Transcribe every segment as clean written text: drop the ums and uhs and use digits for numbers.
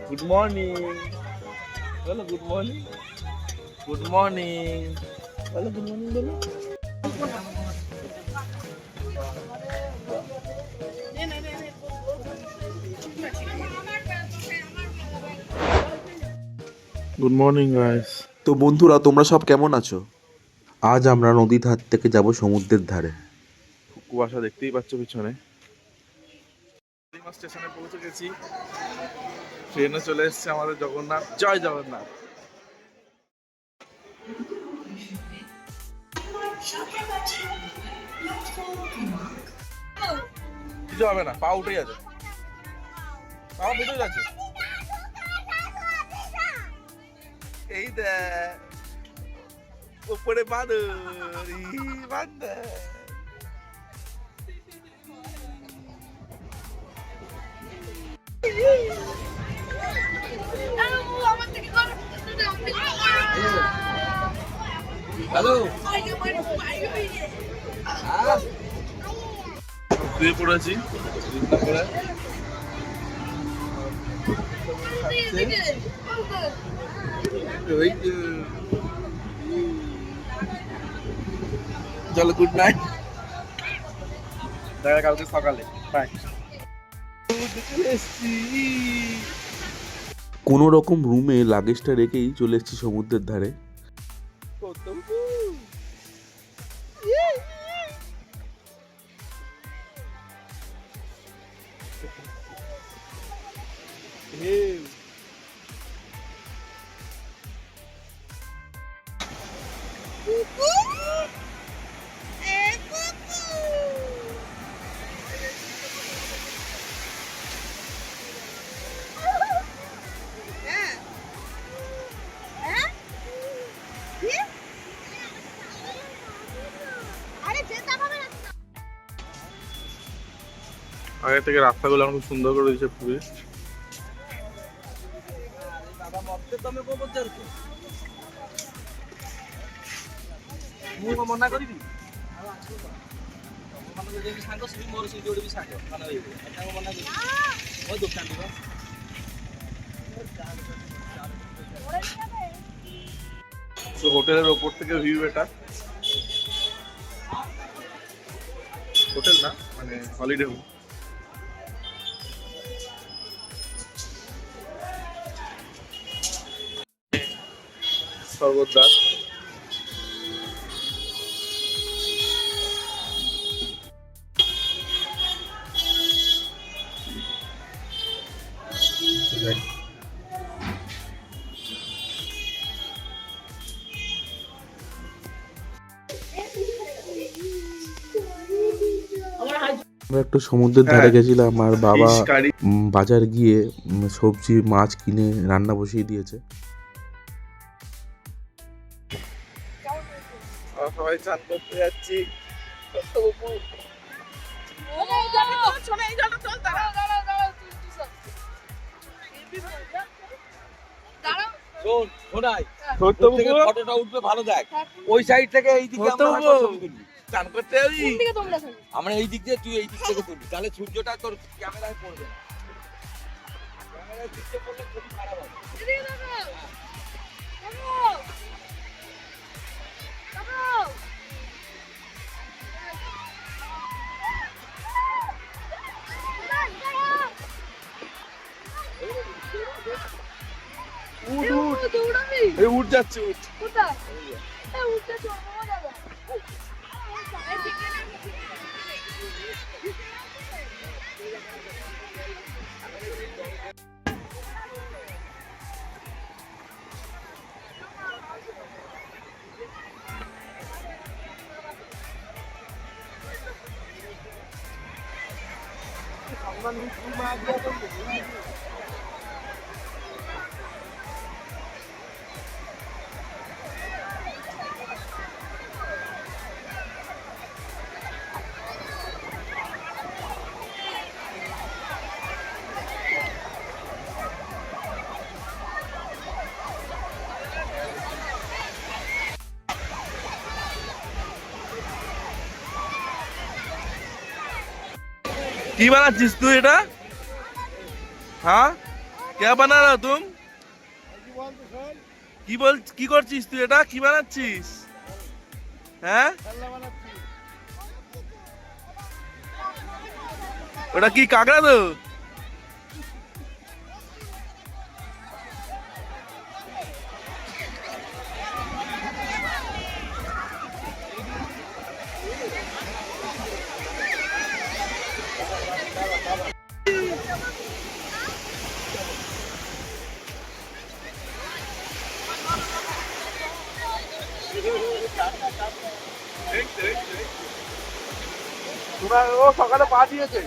Good morning বলো, good morning, good morning বলো, good morning বলো। Good morning guys. তো বন্ধুরা, তোমরা সব কেমন আছো? আজ আমরা নদীর ধার থেকে যাব সমুদ্রের ধারে। কুয়াশা দেখতেই পাচ্ছ পিছনে। স্টেশনে পৌঁছে গেছি, ট্রেনে চলে এসেছে আমাদের জগন্নাথ। জয় জগন্নাথ। কিছু হবে না, পা উঠে যাচ্ছে, পা উঠে যাচ্ছে। এই দেখ উপরে বাঁদর, বান্দর। হ্যালো, শুয়ে পড়েছি করে। চলো, গুড নাইট, দেখা কালকে সকালে। বাই। কোনো রকম রুমে লাগেজটা রেখেই চলে এসেছি সমুদ্রের ধারে। আগে থেকে রাস্তাগুলো খুব সুন্দর করে দিয়েছে পুরী। ମନା କରିବି ସାଙ୍ଗ ସେ ମୋର ସେ ଯୋଉଠି ବି ସାଙ୍ଗ ମନା କରିବି ମୋ ଦୋକାନ তো হোটেলের ওপর থেকে ভিউ এটা। হোটেল না, মানে হলিডে হোম। স্বর্গদ্বার। আমরা একটু সমুদ্রের ধারে গেছিলাম আর বাবা বাজার গিয়ে সবজি মাছ কিনে রান্না বসিয়ে দিয়েছে। সবাই চান করতে যাচ্ছি। ফটোটা উঠবে ভালো দেখ, ওই সাইড থেকে এই দিকে চান করতে যাবি, আমরা এই দিক দিয়ে, তুই এই দিক থেকে তুলবি, তাহলে সূর্যটা তোর ক্যামেরায় পড়বে না। ক্যামেরায় দিকে পড়লে খুবই খারাপ হবে। উঠ যাচ্ছে, উঠ। কি বানাচ্ছিস তুই এটা? हाँ क्या बना रहा तुम কি করছিস তুই এটা কি বানাচ্ছিস হ্যাঁ ওটা কি কাঁকড়া তো ও সকালে পা দিয়েছে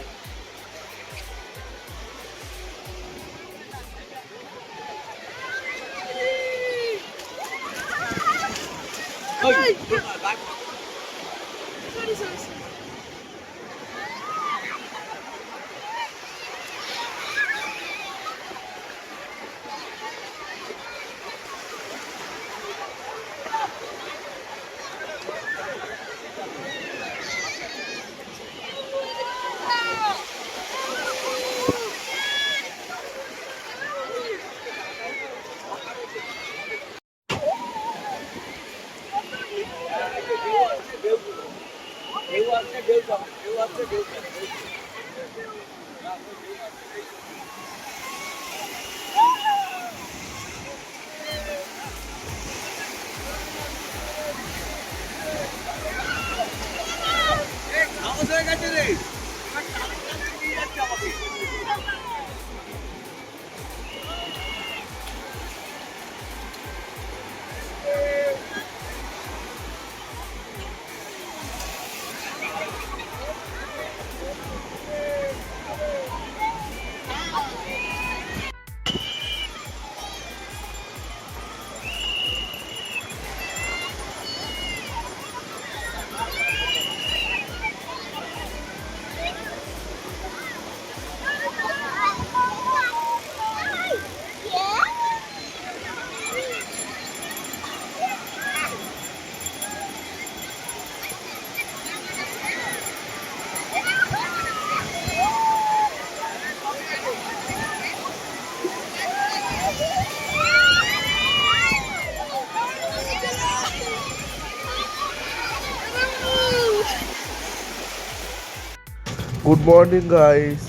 good morning guys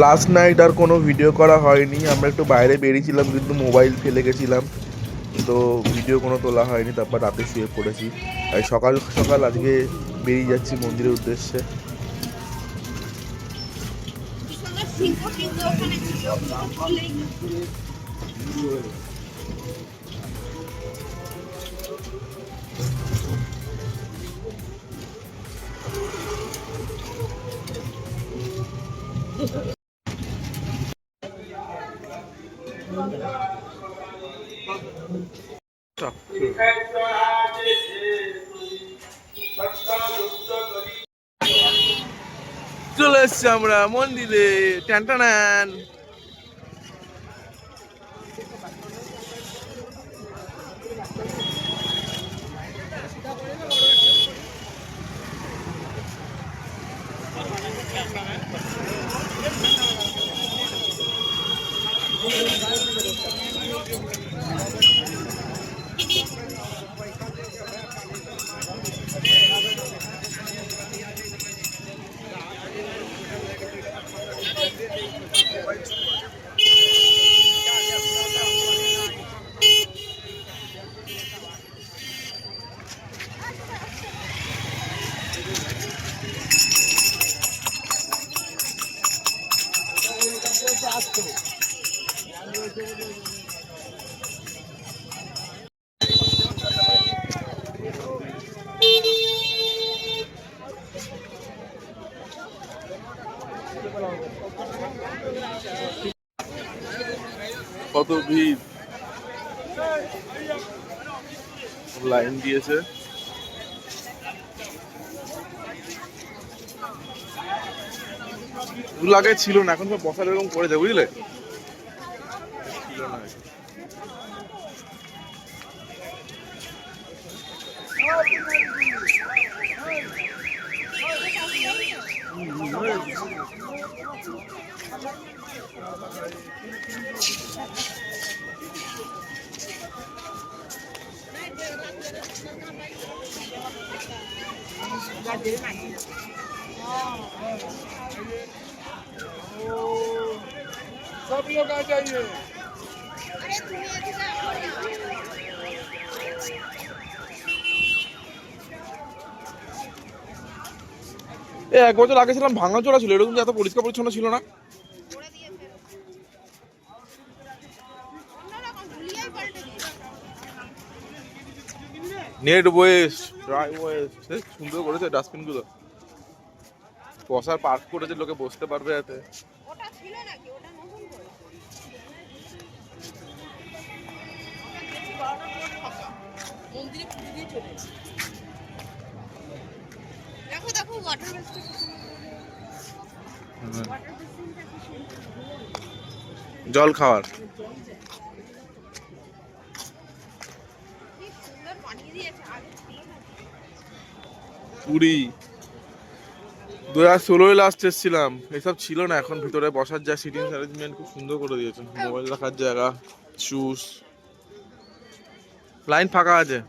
last night আর কোনো ভিডিও করা হয়নি আমরা একটু বাইরে বেরিয়েছিলাম কিন্তু মোবাইল ফেলে গেছিলাম তো ভিডিও কোনো তোলা হয়নি তারপর রাতে শুয়ে পড়েছি আর সকাল সকাল আজকে বেরিয়ে যাচ্ছি মন্দিরের উদ্দেশ্যে চলে এসছি আমরা মন্দিরে টান কত ভিড় লাইন দিয়েছে এগুলো আগে ছিল না এখন সব বসার এরকম করেছে বুঝলে ছিল না सब लोग आ जाइए। এক বছর আগে ছিলাম ভাঙাচোরা ছিল, এরকম এত পরিষ্কার পরিচ্ছন্ন ছিল না। নেট ওয়েস্ট, ড্রাই ওয়েস্ট, সুন্দর করেছে ডাস্টবিন গুলো, বসার পার্ক করেছে, লোকে বসতে পারবে এতে। ওটা ছিল নাকি? ওটা নতুন করে মন্দিরে পুজো দিয়ে চলে এসেছে। দেখো দেখো ওয়াটার বেসটা জল খাওয়ার কি সুন্দর বানিয়ে দিয়েছে, আগে ছিল না। পুরী 2016 লাস্ট এসেছিলাম, এসব ছিল না। এখন ভিতরে বসার যা সিটিং অ্যারেঞ্জমেন্ট খুব সুন্দর করে দিয়েছে, মোবাইল রাখার জায়গা, শুজ, লাইন ফাঁকা আছে।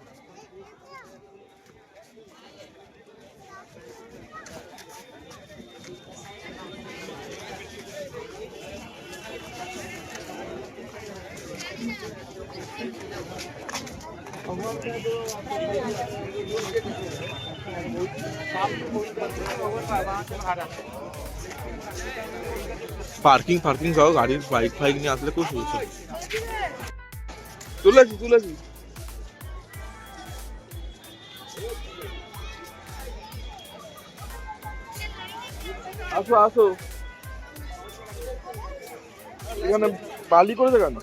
পার্কিং পার্কিং সহ গাড়ির বাইক ফাইক নিয়ে আসলে খুব সুবিধা। তুলেছি তুলেছি। আসো আসো, এখানে বালি করেছে কেন?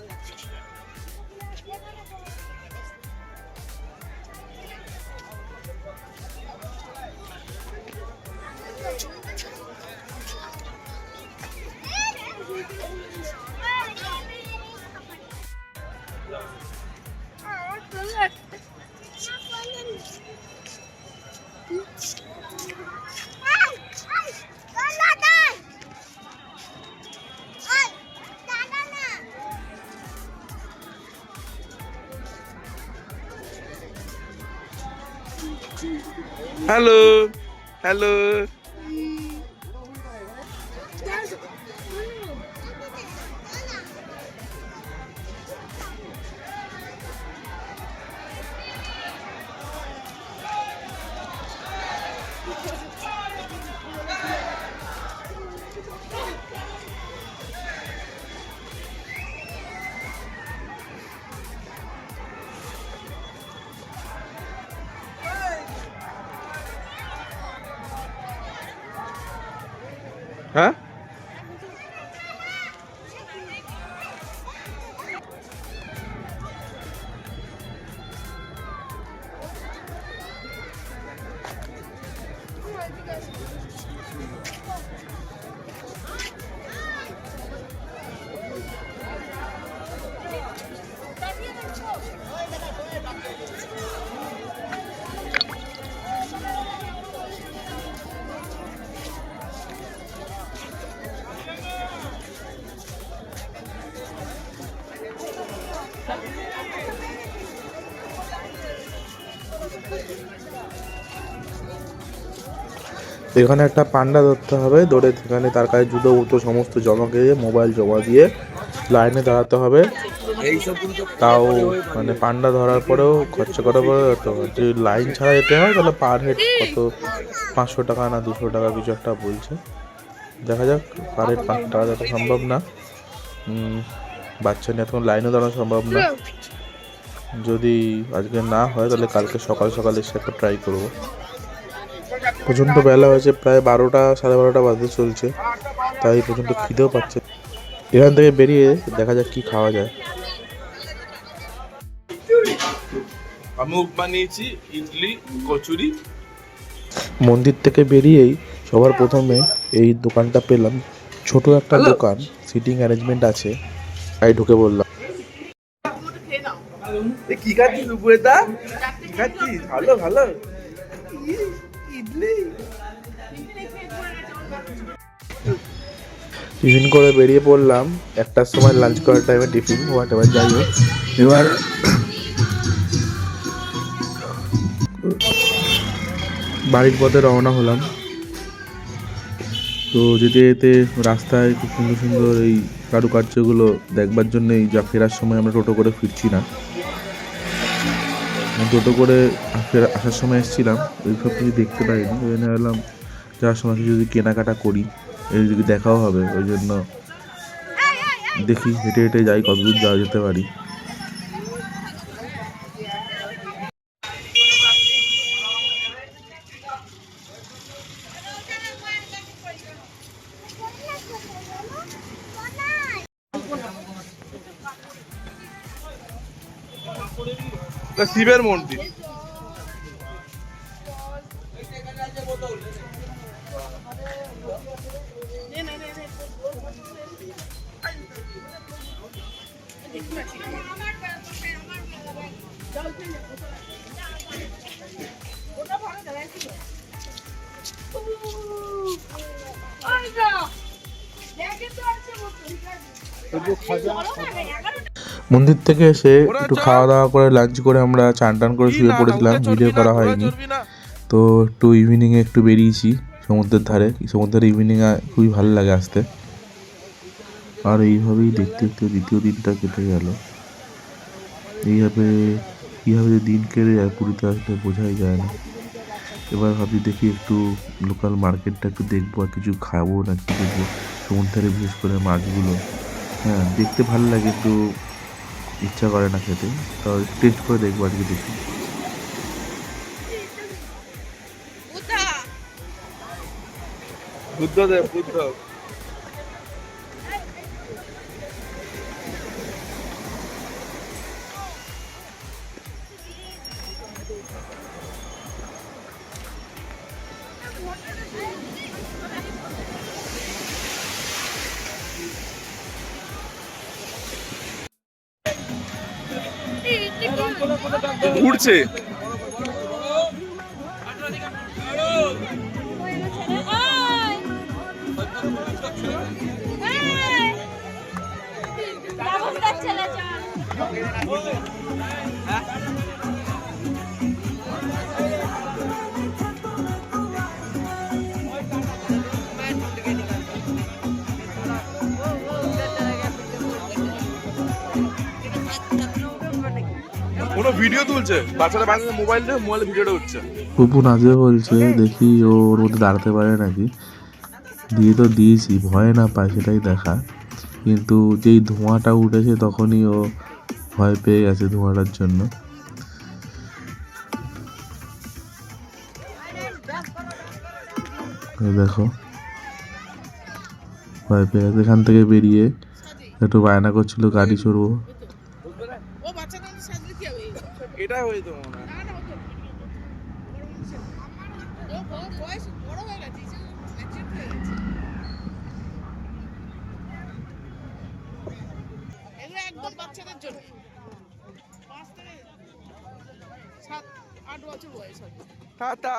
হ্যালো হ্যালো, হ্যাঁ এখানে একটা পান্ডা ধরতে হবে, ধরে সেখানে তার কাছে জুতো উতো সমস্ত জমা দিয়ে মোবাইল জমা দিয়ে লাইনে দাঁড়াতে হবে। তাও মানে পান্ডা ধরার পরেও খরচা করার পরে যদি লাইন ছাড়া যেতে হয় তাহলে পার হেড কত 500 টাকা না 200 টাকা কিছু একটা বলছে। দেখা যাক, পার হেড 5 টাকা যাতে সম্ভব না, বাচ্চা নিয়ে এখন লাইনও দাঁড়ানো সম্ভব না। যদি আজকে না হয় তাহলে কালকে সকাল সকাল এসে একটা ট্রাই করবো। প্রচণ্ড বেলা হয়েছে, প্রায় 12টা 12:30 বাজতে চলছে, তাই প্রচণ্ড খিদেও পাচ্ছে। এখান থেকে বেরিয়ে দেখা যাক কি খাওয়া যায়। আমি বানিয়েছি ইডলি কচুরি। মন্দির থেকে বেরিয়েই সবার প্রথমে এই দোকানটা পেলাম, ছোট একটা দোকান, সিটিং অ্যারেঞ্জমেন্ট আছে, তাই ঢুকে বললাম। কি খাচ্ছিস উপরেটা? কি খাচ্ছিস? ভালো ভালো ইডলি। টিফিন করে বেরিয়ে পড়লাম 1টার সময়, লাঞ্চ করার টাইমে টিফিন হোয়াট এবার যাই হোক। এবার বাড়ির পথে রওনা হলাম। তো যেতে যেতে রাস্তায় খুব সুন্দর সুন্দর এই কারুকার্যগুলো দেখবার জন্যই যা ফেরার সময় আমরা টোটো করে ফিরছি না, টোটো করে আসার সময় এসেছিলাম, ওই সব কিছু দেখতে পাইনি। ওই জন্য এলাম যাওয়ার সময় কিছু যদি কেনাকাটা করি, এই যদি দেখাও হবে, ওই জন্য দেখি হেঁটে হেঁটে যাই কতদূর যাওয়া যেতে পারি। শিবের মন্দির। মন্দির থেকে এসে একটু খাওয়া দাওয়া করে লাঞ্চ করে আমরা চান টান করে শুয়ে পড়েছিলাম, ভিডিও করা হয়নি। তো একটু ইভিনিংয়ে একটু বেরিয়েছি সমুদ্রের ধারে। সমুদ্রের ইভিনিংয়ে খুবই ভালো লাগে আসতে। আর এইভাবেই দেখতে দেখতে দ্বিতীয় দিনটা কেটে গেল। এইভাবে কীভাবে যে দিন কেটে যায় পুরীতে আসলে বোঝাই যায় না। এবার ভাবি দেখি একটু লোকাল মার্কেটটা একটু দেখবো, আর কিছু খাবো না কি দেখবো। সমুদ্রে বিশেষ করে মাছগুলো, হ্যাঁ দেখতে ভালো লাগে, একটু ইচ্ছা করে না খেতে, তাও টেস্ট করে দেখবো আজকে দেখি। বুদ্ধদেব বুদ্ধ। ঘুরছে। কোনো ভিডিও তুলছে, বাচ্চারা বাচ্চাদের মোবাইলে ভিডিওটা উঠছে। পুপু নাচবে বলছে, দেখি ও ওর মধ্যে দাঁড়াতে পারে নাকি। দিয়ে তো দিয়েছি, ভয় না পায় সেটাই দেখা। কিন্তু যেই ধোঁয়াটা উঠেছে তখনই ও ভয় পেয়ে গেছে ধোঁয়াটার জন্য। দেখো ভয় পেয়ে গেছে। এখান থেকে বেরিয়ে একটু বায়না করছিল গাড়ি চড়বো। এটা হয়তো মনে হয়। বাচ্চাদের জন্য 5 থেকে 7-8 বছর বয়স হবে। টাটা।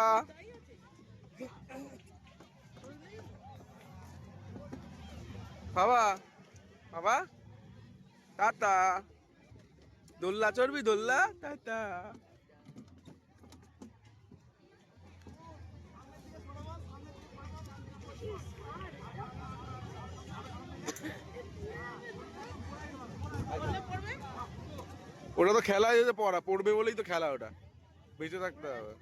বাবা বাবা টাটা। দোল্লা চড়বি? দোল্লা। টাটা। ওটা তো খেলা যেতে পড়া পড়বে বলেই তো খেলা, ওটা বেঁচে থাকতে হবে।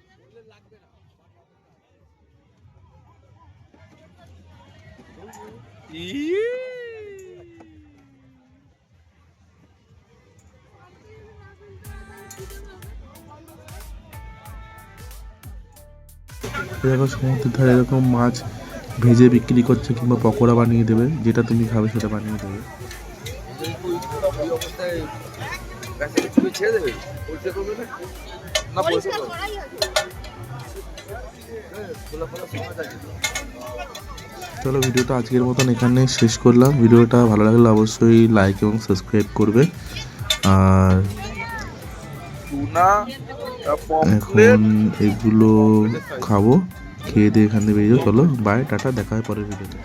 দেখো সমুদ্রের ধারে এরকম মাছ ভেজে বিক্রি করছে, কিংবা পকোড়া বানিয়ে দেবে, যেটা তুমি খাবে সেটা বানিয়ে দেবে। চলো ভিডিওটা আজকের মতন এখানে শেষ করলাম। ভিডিওটা ভালো লাগলে অবশ্যই লাইক এবং সাবস্ক্রাইব করবে। আর এখন এগুলো খাবো, খেয়ে দিয়ে এখান থেকে বেরিয়ে যাও। চলো বাই, টাটা, দেখা হয় পরের ভিডিওতে।